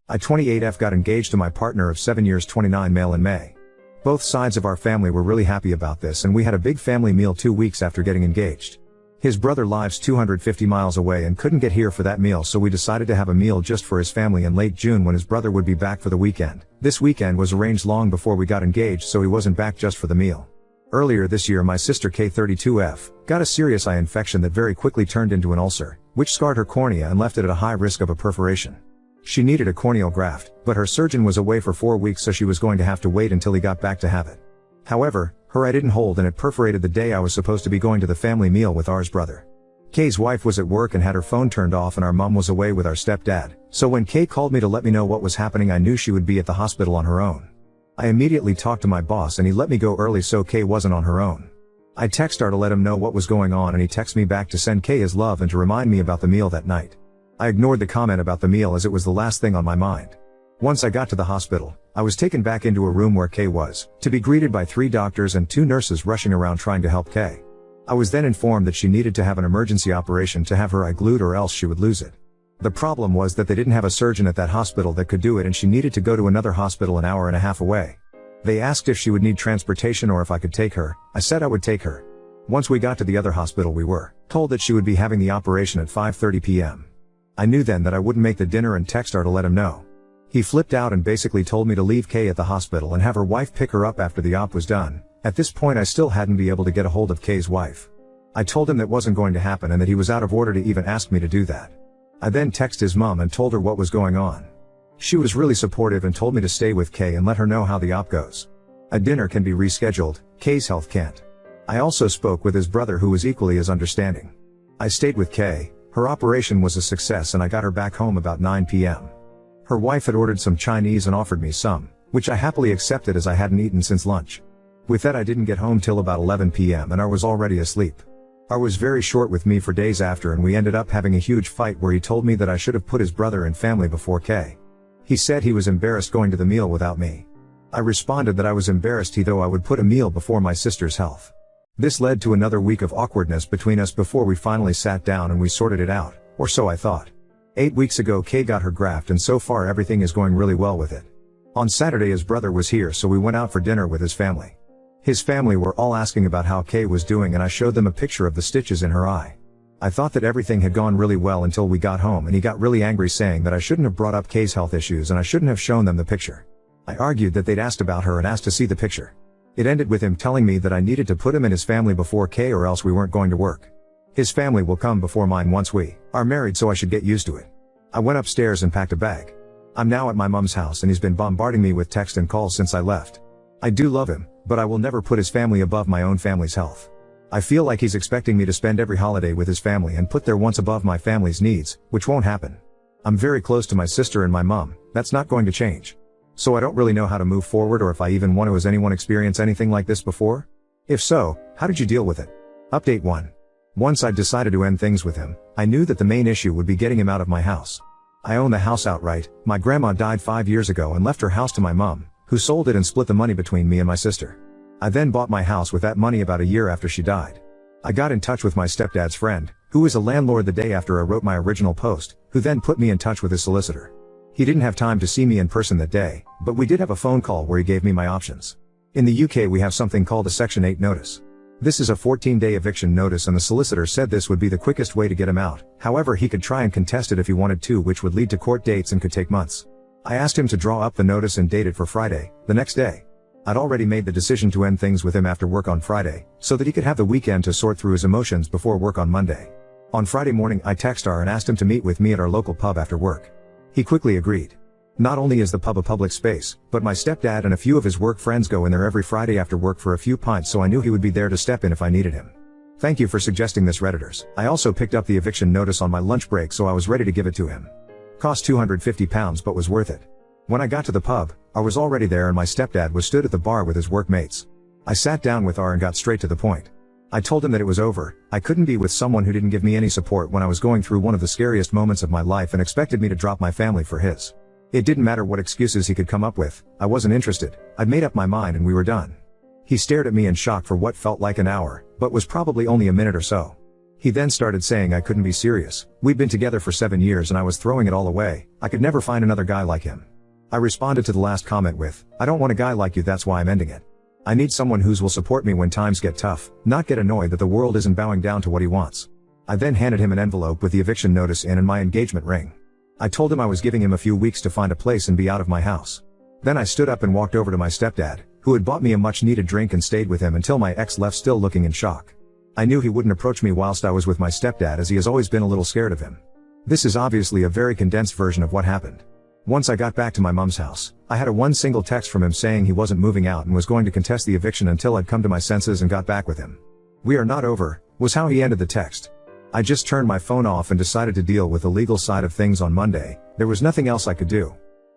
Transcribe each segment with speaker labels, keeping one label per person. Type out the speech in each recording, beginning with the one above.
Speaker 1: I 28F got engaged to my partner of 7 years 29 male in May. Both sides of our family were really happy about this and we had a big family meal 2 weeks after getting engaged. His brother lives 250 miles away and couldn't get here for that meal, so we decided to have a meal just for his family in late June when his brother would be back for the weekend. This weekend was arranged long before we got engaged, so he wasn't back just for the meal. Earlier this year my sister K32F got a serious eye infection that very quickly turned into an ulcer, which scarred her cornea and left it at a high risk of a perforation. She needed a corneal graft, but her surgeon was away for 4 weeks, so she was going to have to wait until he got back to have it. However, her eye didn't hold and it perforated the day I was supposed to be going to the family meal with R's brother. Kay's wife was at work and had her phone turned off and our mom was away with our stepdad, so when Kay called me to let me know what was happening I knew she would be at the hospital on her own. I immediately talked to my boss and he let me go early so Kay wasn't on her own. I texted R to let him know what was going on and he texted me back to send Kay his love and to remind me about the meal that night. I ignored the comment about the meal as it was the last thing on my mind. Once I got to the hospital, I was taken back into a room where Kay was, to be greeted by 3 doctors and 2 nurses rushing around trying to help Kay. I was then informed that she needed to have an emergency operation to have her eye glued or else she would lose it. The problem was that they didn't have a surgeon at that hospital that could do it and she needed to go to another hospital an hour and a half away. They asked if she would need transportation or if I could take her. I said I would take her. Once we got to the other hospital we were told that she would be having the operation at 5:30 p.m. I knew then that I wouldn't make the dinner and text R to let him know. He flipped out and basically told me to leave Kay at the hospital and have her wife pick her up after the op was done. At this point I still hadn't been able to get a hold of Kay's wife. I told him that wasn't going to happen and that he was out of order to even ask me to do that. I then texted his mom and told her what was going on. She was really supportive and told me to stay with Kay and let her know how the op goes. A dinner can be rescheduled, Kay's health can't. I also spoke with his brother who was equally as understanding. I stayed with Kay. Her operation was a success and I got her back home about 9 p.m. Her wife had ordered some Chinese and offered me some, which I happily accepted as I hadn't eaten since lunch. With that I didn't get home till about 11 p.m. and R was already asleep. R was very short with me for days after and we ended up having a huge fight where he told me that I should have put his brother and family before Kay. He said he was embarrassed going to the meal without me. I responded that I was embarrassed though I would put a meal before my sister's health. This led to another week of awkwardness between us before we finally sat down and we sorted it out, or so I thought. 8 weeks ago Kay got her graft and so far everything is going really well with it. On Saturday his brother was here so we went out for dinner with his family. His family were all asking about how Kay was doing and I showed them a picture of the stitches in her eye. I thought that everything had gone really well until we got home and he got really angry saying that I shouldn't have brought up Kay's health issues and I shouldn't have shown them the picture. I argued that they'd asked about her and asked to see the picture. It ended with him telling me that I needed to put him and his family before Kay or else we weren't going to work. His family will come before mine once we are married, so I should get used to it. I went upstairs and packed a bag. I'm now at my mom's house and he's been bombarding me with text and calls since I left. I do love him, but I will never put his family above my own family's health. I feel like he's expecting me to spend every holiday with his family and put their wants above my family's needs, which won't happen. I'm very close to my sister and my mom, that's not going to change. So I don't really know how to move forward or if I even want to. Has anyone experienced anything like this before? If so, how did you deal with it? Update 1. Once I'd decided to end things with him, I knew that the main issue would be getting him out of my house. I own the house outright. My grandma died 5 years ago and left her house to my mom, who sold it and split the money between me and my sister. I then bought my house with that money about a year after she died. I got in touch with my stepdad's friend, who was a landlord the day after I wrote my original post, who then put me in touch with his solicitor. He didn't have time to see me in person that day, but we did have a phone call where he gave me my options. In the UK we have something called a Section 8 notice. This is a 14-day eviction notice and the solicitor said this would be the quickest way to get him out. However, he could try and contest it if he wanted to, which would lead to court dates and could take months. I asked him to draw up the notice and date it for Friday, the next day. I'd already made the decision to end things with him after work on Friday, so that he could have the weekend to sort through his emotions before work on Monday. On Friday morning I texted R and asked him to meet with me at our local pub after work. He quickly agreed. Not only is the pub a public space, but my stepdad and a few of his work friends go in there every Friday after work for a few pints, so I knew he would be there to step in if I needed him. Thank you for suggesting this, Redditors. I also picked up the eviction notice on my lunch break, so I was ready to give it to him. Cost £250 but was worth it. When I got to the pub, I was already there and my stepdad was stood at the bar with his workmates. I sat down with R and got straight to the point. I told him that it was over. I couldn't be with someone who didn't give me any support when I was going through one of the scariest moments of my life and expected me to drop my family for his. It didn't matter what excuses he could come up with, I wasn't interested. I'd made up my mind and we were done. He stared at me in shock for what felt like an hour, but was probably only a minute or so. He then started saying I couldn't be serious. We'd been together for 7 years and I was throwing it all away. I could never find another guy like him. I responded to the last comment with, I don't want a guy like you, that's why I'm ending it. I need someone who will support me when times get tough, not get annoyed that the world isn't bowing down to what he wants. I then handed him an envelope with the eviction notice in and my engagement ring. I told him I was giving him a few weeks to find a place and be out of my house. Then I stood up and walked over to my stepdad, who had bought me a much needed drink, and stayed with him until my ex left, still looking in shock. I knew he wouldn't approach me whilst I was with my stepdad, as he has always been a little scared of him. This is obviously a very condensed version of what happened. Once I got back to my mum's house, I had one single text from him saying he wasn't moving out and was going to contest the eviction until I'd come to my senses and got back with him. We are not over, was how he ended the text. I just turned my phone off and decided to deal with the legal side of things on Monday. There was nothing else I could do.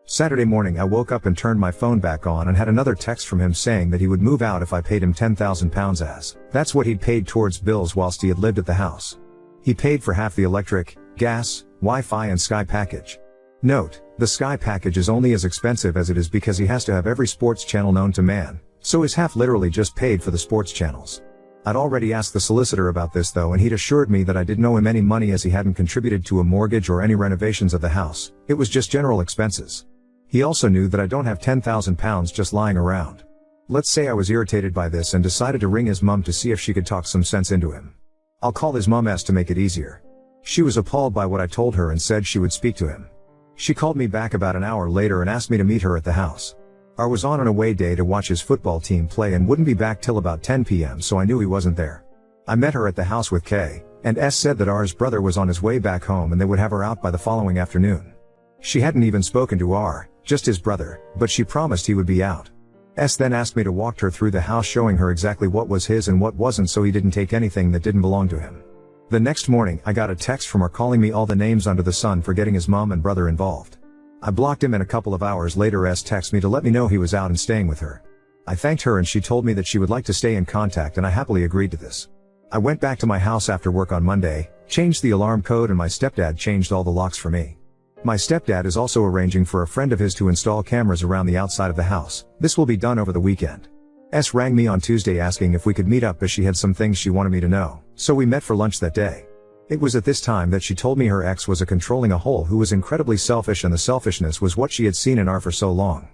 Speaker 1: Saturday morning I woke up and turned my phone back on and had another text from him saying that he would move out if I paid him £10,000, as that's what he'd paid towards bills whilst he had lived at the house. He paid for half the electric, gas, Wi-Fi and Sky package. Note, the Sky package is only as expensive as it is because he has to have every sports channel known to man, so his half literally just paid for the sports channels. I'd already asked the solicitor about this though, and he'd assured me that I didn't owe him any money as he hadn't contributed to a mortgage or any renovations of the house. It was just general expenses. He also knew that I don't have £10,000 just lying around. Let's say I was irritated by this and decided to ring his mum to see if she could talk some sense into him. I'll call his mum S to make it easier. She was appalled by what I told her and said she would speak to him. She called me back about an hour later and asked me to meet her at the house. I was on an away day to watch his football team play and wouldn't be back till about 10 p.m, so I knew he wasn't there. I met her at the house with K, and S said that R's brother was on his way back home and they would have her out by the following afternoon. She hadn't even spoken to R, just his brother, but she promised he would be out. S then asked me to walk her through the house, showing her exactly what was his and what wasn't, so he didn't take anything that didn't belong to him. The next morning I got a text from her calling me all the names under the sun for getting his mom and brother involved. I blocked him, and a couple of hours later S texted me to let me know he was out and staying with her. I thanked her and she told me that she would like to stay in contact, and I happily agreed to this. I went back to my house after work on Monday, changed the alarm code, and my stepdad changed all the locks for me. My stepdad is also arranging for a friend of his to install cameras around the outside of the house. This will be done over the weekend. S rang me on Tuesday asking if we could meet up as she had some things she wanted me to know, so we met for lunch that day. It was at this time that she told me her ex was a controlling a-hole who was incredibly selfish, and the selfishness was what she had seen in R for so long.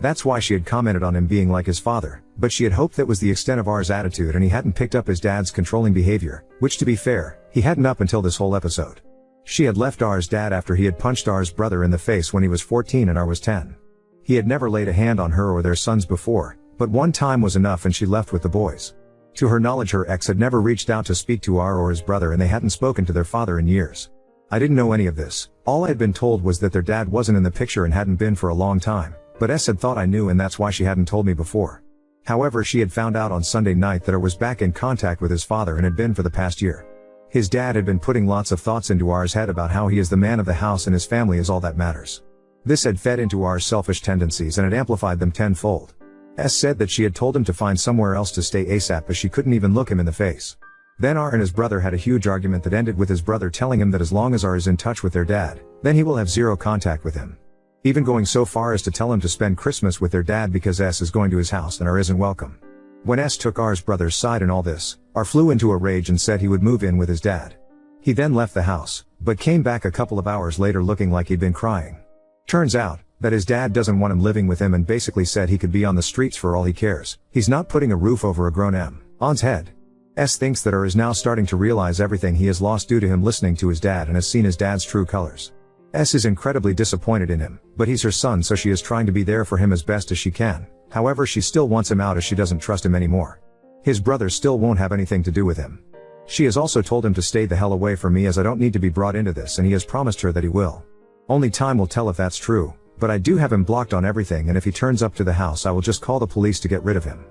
Speaker 1: That's why she had commented on him being like his father, but she had hoped that was the extent of R's attitude and he hadn't picked up his dad's controlling behavior, which, to be fair, he hadn't up until this whole episode. She had left R's dad after he had punched R's brother in the face when he was 14 and R was 10. He had never laid a hand on her or their sons before, but one time was enough and she left with the boys. To her knowledge, her ex had never reached out to speak to R or his brother, and they hadn't spoken to their father in years. I didn't know any of this. All I had been told was that their dad wasn't in the picture and hadn't been for a long time, but S had thought I knew, and that's why she hadn't told me before. However, she had found out on Sunday night that R was back in contact with his father and had been for the past year. His dad had been putting lots of thoughts into R's head about how he is the man of the house and his family is all that matters. This had fed into R's selfish tendencies and had amplified them tenfold. S said that she had told him to find somewhere else to stay ASAP as she couldn't even look him in the face. Then R and his brother had a huge argument that ended with his brother telling him that as long as R is in touch with their dad, then he will have zero contact with him. Even going so far as to tell him to spend Christmas with their dad because S is going to his house and R isn't welcome. When S took R's brother's side in all this, R flew into a rage and said he would move in with his dad. He then left the house, but came back a couple of hours later looking like he'd been crying. Turns out that his dad doesn't want him living with him and basically said he could be on the streets for all he cares. He's not putting a roof over a grown man's head. S thinks that R is now starting to realize everything he has lost due to him listening to his dad and has seen his dad's true colors. S is incredibly disappointed in him, but he's her son, so she is trying to be there for him as best as she can. However, she still wants him out as she doesn't trust him anymore. His brother still won't have anything to do with him. She has also told him to stay the hell away from me as I don't need to be brought into this, and he has promised her that he will. Only time will tell if that's true, but I do have him blocked on everything, and if he turns up to the house I will just call the police to get rid of him.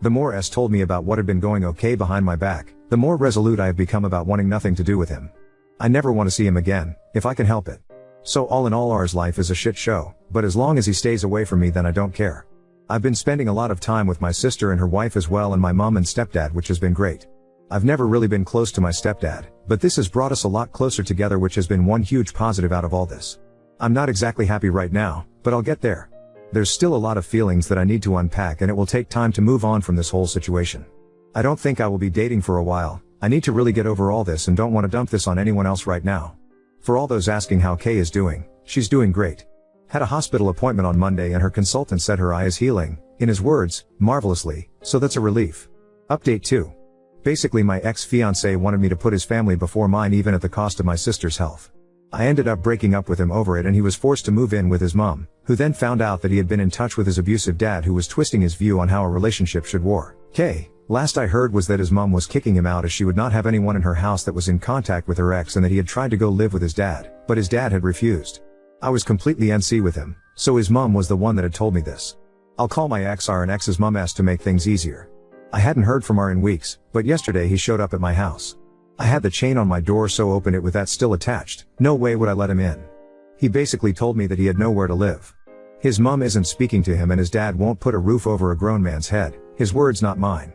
Speaker 1: The more S told me about what had been going okay behind my back, the more resolute I have become about wanting nothing to do with him. I never want to see him again, if I can help it. So all in all, R's life is a shit show, but as long as he stays away from me then I don't care. I've been spending a lot of time with my sister and her wife as well, and my mom and stepdad, which has been great. I've never really been close to my stepdad, but this has brought us a lot closer together, which has been one huge positive out of all this. I'm not exactly happy right now, but I'll get there. There's still a lot of feelings that I need to unpack, and it will take time to move on from this whole situation. I don't think I will be dating for a while, I need to really get over all this and don't want to dump this on anyone else right now. For all those asking how Kay is doing, she's doing great. Had a hospital appointment on Monday and her consultant said her eye is healing, in his words, marvelously, so that's a relief. Update 2. Basically my ex-fiancé wanted me to put his family before mine even at the cost of my sister's health. I ended up breaking up with him over it and he was forced to move in with his mom, who then found out that he had been in touch with his abusive dad who was twisting his view on how a relationship should work. Last I heard was that his mom was kicking him out as she would not have anyone in her house that was in contact with her ex and that he had tried to go live with his dad, but his dad had refused. I was completely NC with him, so his mom was the one that had told me this. I'll call my ex R and ex's mom S to make things easier. I hadn't heard from R in weeks, but yesterday he showed up at my house. I had the chain on my door so open it with that still attached, no way would I let him in. He basically told me that he had nowhere to live. His mom isn't speaking to him and his dad won't put a roof over a grown man's head, his words not mine.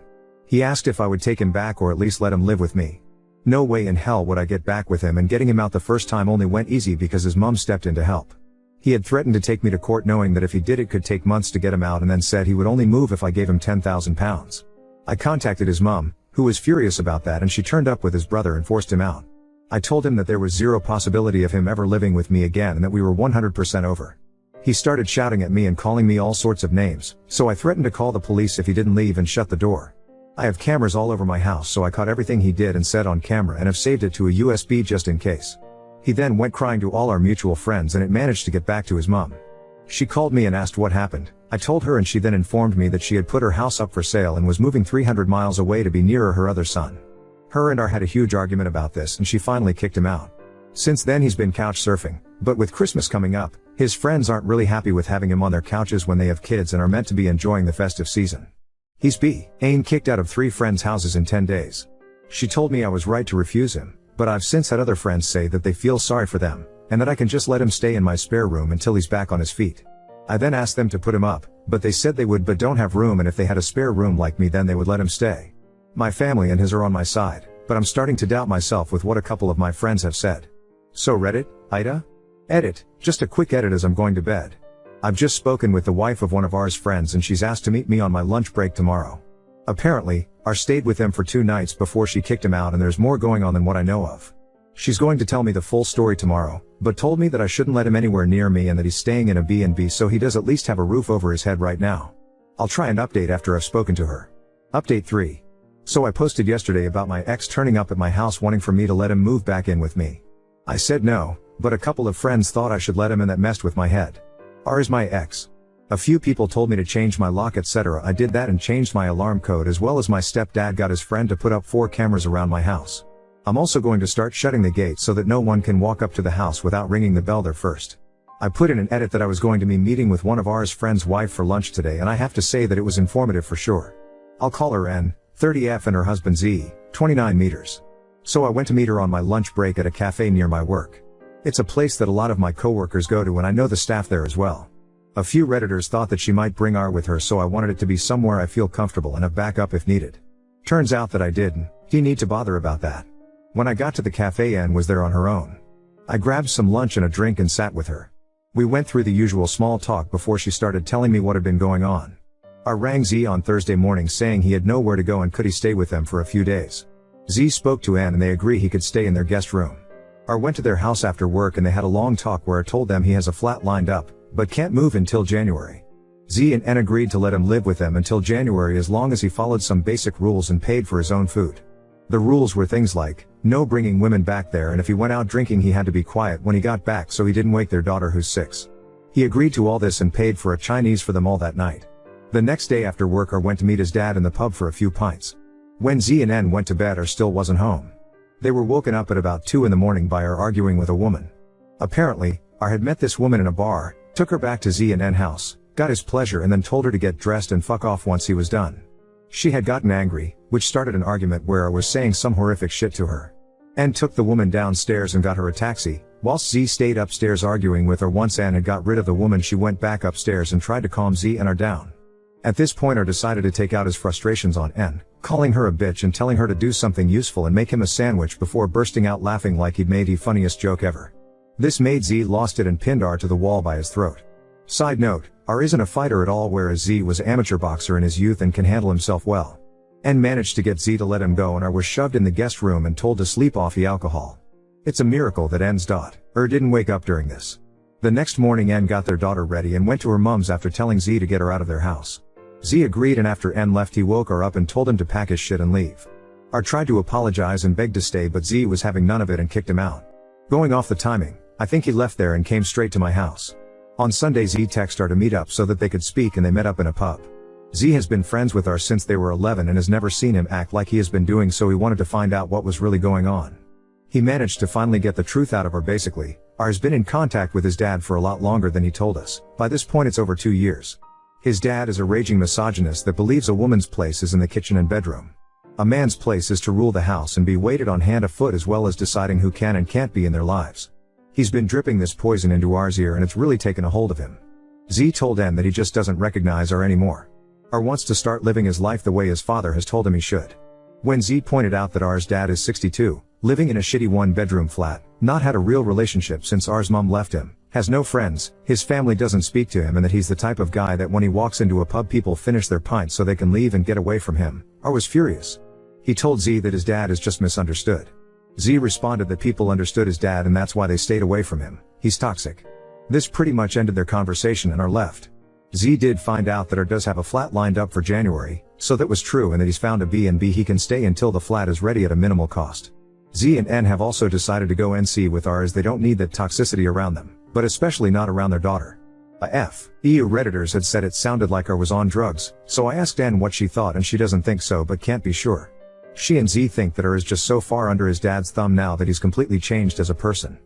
Speaker 1: He asked if I would take him back or at least let him live with me. No way in hell would I get back with him, and getting him out the first time only went easy because his mom stepped in to help. He had threatened to take me to court knowing that if he did it could take months to get him out and then said he would only move if I gave him £10,000. I contacted his mom, who was furious about that, and she turned up with his brother and forced him out. I told him that there was zero possibility of him ever living with me again and that we were 100% over. He started shouting at me and calling me all sorts of names, so I threatened to call the police if he didn't leave and shut the door. I have cameras all over my house so I caught everything he did and said on camera and have saved it to a USB just in case. He then went crying to all our mutual friends and it managed to get back to his mom. She called me and asked what happened. I told her and she then informed me that she had put her house up for sale and was moving 300 miles away to be nearer her other son. Her and R had a huge argument about this and she finally kicked him out. Since then he's been couch surfing, but with Christmas coming up, his friends aren't really happy with having him on their couches when they have kids and are meant to be enjoying the festive season. He's been kicked out of 3 friends' houses in 10 days. She told me I was right to refuse him, but I've since had other friends say that they feel sorry for them, and that I can just let him stay in my spare room until he's back on his feet. I then asked them to put him up, but they said they would but don't have room, and if they had a spare room like me then they would let him stay. My family and his are on my side, but I'm starting to doubt myself with what a couple of my friends have said. So Reddit, Ida? Edit, just a quick edit as I'm going to bed. I've just spoken with the wife of one of R's friends and she's asked to meet me on my lunch break tomorrow. Apparently, R stayed with them for 2 nights before she kicked him out and there's more going on than what I know of. She's going to tell me the full story tomorrow, but told me that I shouldn't let him anywhere near me and that he's staying in a B&B so he does at least have a roof over his head right now. I'll try and update after I've spoken to her. Update 3. So I posted yesterday about my ex turning up at my house wanting for me to let him move back in with me. I said no, but a couple of friends thought I should let him and that messed with my head. R is my ex. A few people told me to change my lock etc. I did that and changed my alarm code as well as my stepdad got his friend to put up 4 cameras around my house. I'm also going to start shutting the gate so that no one can walk up to the house without ringing the bell there first. I put in an edit that I was going to be meeting with one of R's friend's wife for lunch today and I have to say that it was informative for sure. I'll call her N, 30F and her husband Z, 29 meters. So I went to meet her on my lunch break at a cafe near my work. It's a place that a lot of my coworkers go to and I know the staff there as well. A few Redditors thought that she might bring R with her so I wanted it to be somewhere I feel comfortable and have backup if needed. Turns out that I didn't need to bother about that. When I got to the cafe, Anne was there on her own. I grabbed some lunch and a drink and sat with her. We went through the usual small talk before she started telling me what had been going on. R rang Z on Thursday morning saying he had nowhere to go and could he stay with them for a few days. Z spoke to Anne and they agree he could stay in their guest room. R went to their house after work and they had a long talk where I told them he has a flat lined up, but can't move until January. Z and N agreed to let him live with them until January as long as he followed some basic rules and paid for his own food. The rules were things like, no bringing women back there and if he went out drinking he had to be quiet when he got back so he didn't wake their daughter who's 6. He agreed to all this and paid for a Chinese for them all that night. The next day after work R went to meet his dad in the pub for a few pints. When Z and N went to bed R still wasn't home. They were woken up at about 2 in the morning by R arguing with a woman. Apparently, R had met this woman in a bar, took her back to Z and N house, got his pleasure and then told her to get dressed and fuck off once he was done. She had gotten angry, which started an argument where R was saying some horrific shit to her. N took the woman downstairs and got her a taxi, whilst Z stayed upstairs arguing with her. Once Ann had got rid of the woman she went back upstairs and tried to calm Z and R down. At this point R decided to take out his frustrations on N, calling her a bitch and telling her to do something useful and make him a sandwich before bursting out laughing like he'd made the funniest joke ever. This made Z lost it and pinned R to the wall by his throat. Side note, R isn't a fighter at all whereas Z was an amateur boxer in his youth and can handle himself well. N managed to get Z to let him go and R was shoved in the guest room and told to sleep off the alcohol. It's a miracle that N's didn't wake up during this. The next morning N got their daughter ready and went to her mum's after telling Z to get her out of their house. Z agreed, and after N left he woke her up and told him to pack his shit and leave. R tried to apologize and begged to stay, but Z was having none of it and kicked him out. Going off the timing, I think he left there and came straight to my house. On Sunday Z texted R to meet up so that they could speak, and they met up in a pub. Z has been friends with R since they were 11 and has never seen him act like he has been doing, so he wanted to find out what was really going on. He managed to finally get the truth out of her. Basically, R has been in contact with his dad for a lot longer than he told us. By this point it's over 2 years. His dad is a raging misogynist that believes a woman's place is in the kitchen and bedroom. A man's place is to rule the house and be waited on hand or foot, as well as deciding who can and can't be in their lives. He's been dripping this poison into R's ear and it's really taken a hold of him. Z told N that he just doesn't recognize R anymore. R wants to start living his life the way his father has told him he should. When Z pointed out that R's dad is 62, living in a shitty one-bedroom flat, not had a real relationship since R's mom left him, has no friends, his family doesn't speak to him, and that he's the type of guy that when he walks into a pub people finish their pints so they can leave and get away from him, R was furious. He told Z that his dad is just misunderstood. Z responded that people understood his dad and that's why they stayed away from him. He's toxic. This pretty much ended their conversation and R left. Z did find out that R does have a flat lined up for January, so that was true, and that he's found a B&B he can stay until the flat is ready at a minimal cost. Z and N have also decided to go NC with R as they don't need that toxicity around them, but especially not around their daughter. EU Redditors had said it sounded like R was on drugs, so I asked N what she thought and she doesn't think so but can't be sure. She and Z think that R is just so far under his dad's thumb now that he's completely changed as a person.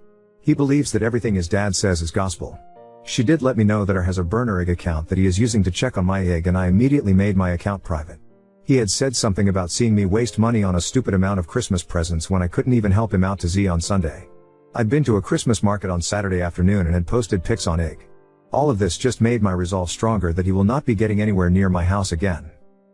Speaker 1: He believes that everything his dad says is gospel. She did let me know that R has a burner egg account that he is using to check on my egg, and I immediately made my account private. He had said something about seeing me waste money on a stupid amount of Christmas presents when I couldn't even help him out to Z on Sunday. I'd been to a Christmas market on Saturday afternoon and had posted pics on egg. All of this just made my resolve stronger that he will not be getting anywhere near my house again.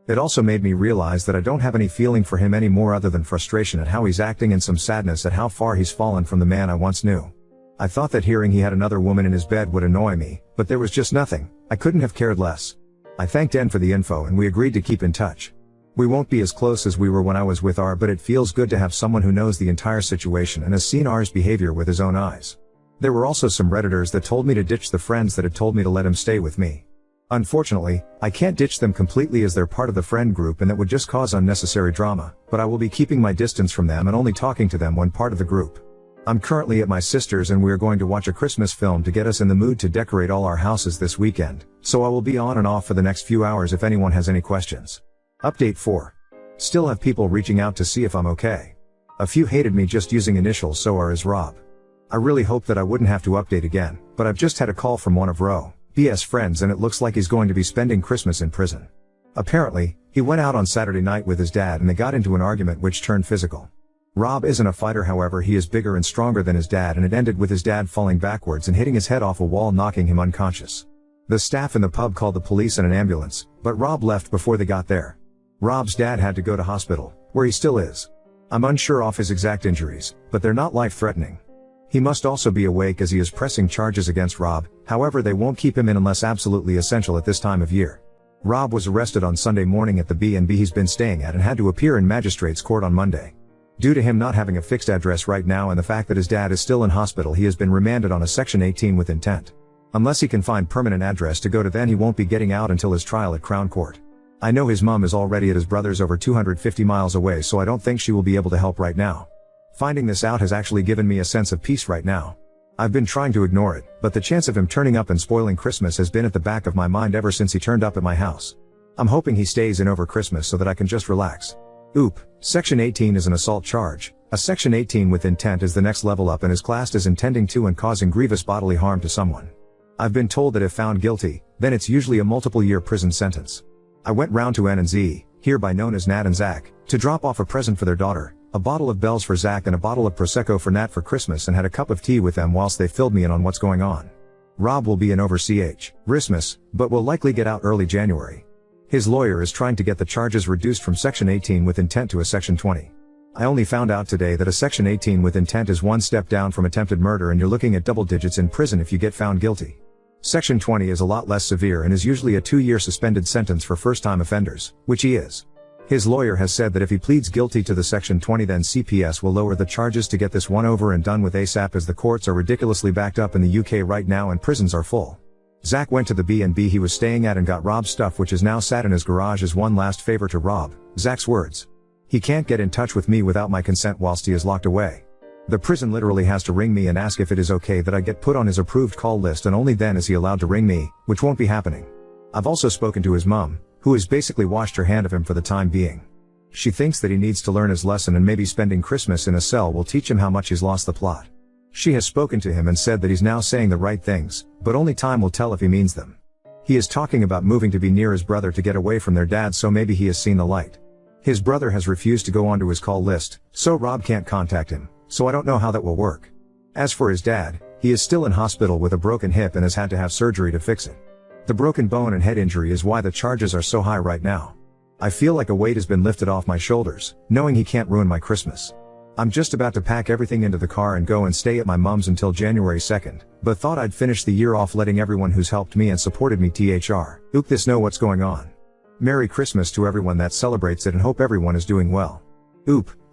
Speaker 1: It also made me realize that I don't have any feeling for him anymore other than frustration at how he's acting and some sadness at how far he's fallen from the man I once knew. I thought that hearing he had another woman in his bed would annoy me, but there was just nothing. I couldn't have cared less. I thanked N for the info and we agreed to keep in touch. We won't be as close as we were when I was with R, but it feels good to have someone who knows the entire situation and has seen R's behavior with his own eyes. There were also some Redditors that told me to ditch the friends that had told me to let him stay with me. Unfortunately, I can't ditch them completely as they're part of the friend group and that would just cause unnecessary drama, but I will be keeping my distance from them and only talking to them when part of the group. I'm currently at my sister's and we are going to watch a Christmas film to get us in the mood to decorate all our houses this weekend, so I will be on and off for the next few hours if anyone has any questions. Update 4. Still have people reaching out to see if I'm okay. A few hated me just using initials, so R is Rob. I really hoped that I wouldn't have to update again, but I've just had a call from one of B's friends and it looks like he's going to be spending Christmas in prison. Apparently, he went out on Saturday night with his dad and they got into an argument which turned physical. Rob isn't a fighter, however he is bigger and stronger than his dad, and it ended with his dad falling backwards and hitting his head off a wall, knocking him unconscious. The staff in the pub called the police and an ambulance, but Rob left before they got there. Rob's dad had to go to hospital, where he still is. I'm unsure of his exact injuries, but they're not life-threatening. He must also be awake as he is pressing charges against Rob, however they won't keep him in unless absolutely essential at this time of year. Rob was arrested on Sunday morning at the B&B he's been staying at and had to appear in magistrate's court on Monday. Due to him not having a fixed address right now and the fact that his dad is still in hospital, he has been remanded on a Section 18 with intent. Unless he can find permanent address to go to, then he won't be getting out until his trial at Crown Court. I know his mom is already at his brother's over 250 miles away, so I don't think she will be able to help right now. Finding this out has actually given me a sense of peace right now. I've been trying to ignore it, but the chance of him turning up and spoiling Christmas has been at the back of my mind ever since he turned up at my house. I'm hoping he stays in over Christmas so that I can just relax. Oop, Section 18 is an assault charge. A Section 18 with intent is the next level up and is classed as intending to and causing grievous bodily harm to someone. I've been told that if found guilty, then it's usually a multiple-year prison sentence. I went round to N and Z, hereby known as Nat and Zach, to drop off a present for their daughter, a bottle of Bells for Zach and a bottle of Prosecco for Nat for Christmas, and had a cup of tea with them whilst they filled me in on what's going on. Rob will be in over Christmas, but will likely get out early January. His lawyer is trying to get the charges reduced from Section 18 with intent to a Section 20. I only found out today that a Section 18 with intent is one step down from attempted murder and you're looking at double digits in prison if you get found guilty. Section 20 is a lot less severe and is usually a 2-year suspended sentence for first-time offenders, which he is. His lawyer has said that if he pleads guilty to the Section 20 then CPS will lower the charges to get this one over and done with ASAP, as the courts are ridiculously backed up in the UK right now and prisons are full. Zach went to the B&B he was staying at and got Rob's stuff, which is now sat in his garage as one last favor to Rob. Zach's words: "He can't get in touch with me without my consent whilst he is locked away. The prison literally has to ring me and ask if it is okay that I get put on his approved call list, and only then is he allowed to ring me, which won't be happening." I've also spoken to his mum, who has basically washed her hand of him for the time being. She thinks that he needs to learn his lesson, and maybe spending Christmas in a cell will teach him how much he's lost the plot. She has spoken to him and said that he's now saying the right things, but only time will tell if he means them. He is talking about moving to be near his brother to get away from their dad, so maybe he has seen the light. His brother has refused to go onto his call list, so Rob can't contact him, so I don't know how that will work. As for his dad, he is still in hospital with a broken hip and has had to have surgery to fix it. The broken bone and head injury is why the charges are so high right now. I feel like a weight has been lifted off my shoulders, knowing he can't ruin my Christmas. I'm just about to pack everything into the car and go and stay at my mom's until January 2nd, but thought I'd finish the year off letting everyone who's helped me and supported me this know what's going on. Merry Christmas to everyone that celebrates it, and hope everyone is doing well.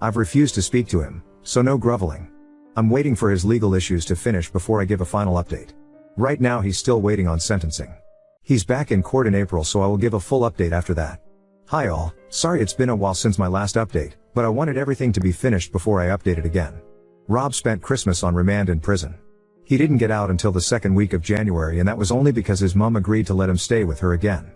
Speaker 1: I've refused to speak to him, so no groveling. I'm waiting for his legal issues to finish before I give a final update. Right now he's still waiting on sentencing. He's back in court in April, so I will give a full update after that. Hi all, sorry it's been a while since my last update, but I wanted everything to be finished before I update it again. Rob spent Christmas on remand in prison. He didn't get out until the second week of January, and that was only because his mum agreed to let him stay with her again.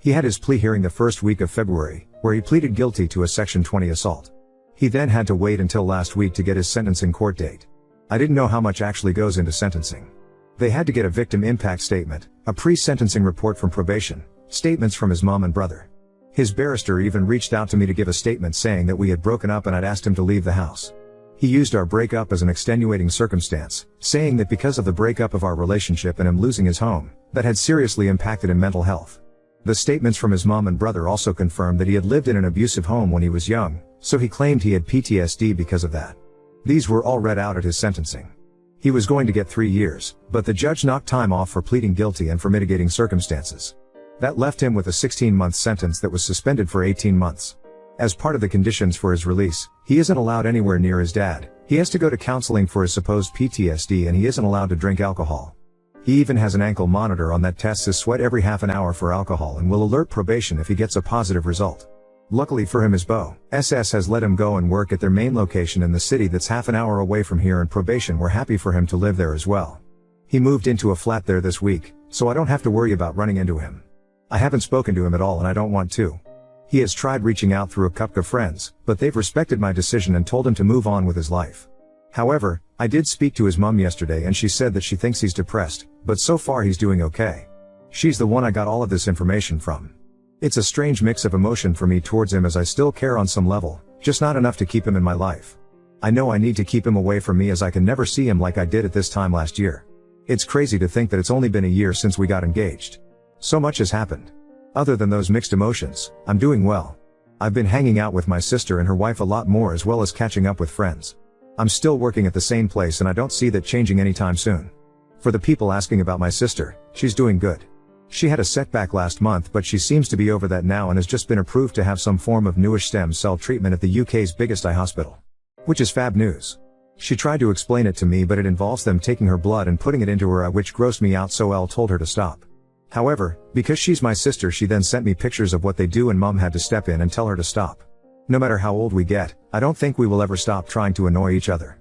Speaker 1: He had his plea hearing the first week of February, where he pleaded guilty to a Section 20 assault. He then had to wait until last week to get his sentencing court date. I didn't know how much actually goes into sentencing. They had to get a victim impact statement, a pre-sentencing report from probation, statements from his mom and brother. His barrister even reached out to me to give a statement saying that we had broken up and I'd asked him to leave the house. He used our breakup as an extenuating circumstance, saying that because of the breakup of our relationship and him losing his home, that had seriously impacted him mental health. The statements from his mom and brother also confirmed that he had lived in an abusive home when he was young, so he claimed he had PTSD because of that. These were all read out at his sentencing. He was going to get 3 years, but the judge knocked time off for pleading guilty and for mitigating circumstances. That left him with a 16-month sentence that was suspended for 18 months. As part of the conditions for his release, he isn't allowed anywhere near his dad, he has to go to counseling for his supposed PTSD, and he isn't allowed to drink alcohol. He even has an ankle monitor on that tests his sweat every half an hour for alcohol and will alert probation if he gets a positive result. Luckily for him, his beau, SS, has let him go and work at their main location in the city that's half an hour away from here, and probation were happy for him to live there as well. He moved into a flat there this week, so I don't have to worry about running into him. I haven't spoken to him at all and I don't want to. He has tried reaching out through a couple of friends, but they've respected my decision and told him to move on with his life. However, I did speak to his mum yesterday and she said that she thinks he's depressed, but so far he's doing okay. She's the one I got all of this information from. It's a strange mix of emotion for me towards him, as I still care on some level, just not enough to keep him in my life. I know I need to keep him away from me, as I can never see him like I did at this time last year. It's crazy to think that it's only been a year since we got engaged. So much has happened. Other than those mixed emotions, I'm doing well. I've been hanging out with my sister and her wife a lot more, as well as catching up with friends. I'm still working at the same place and I don't see that changing anytime soon. For the people asking about my sister, she's doing good. She had a setback last month, but she seems to be over that now and has just been approved to have some form of newish stem cell treatment at the UK's biggest eye hospital. Which is fab news. She tried to explain it to me, but it involves them taking her blood and putting it into her eye, which grossed me out, so Elle told her to stop. However, because she's my sister, she then sent me pictures of what they do and Mum had to step in and tell her to stop. No matter how old we get, I don't think we will ever stop trying to annoy each other.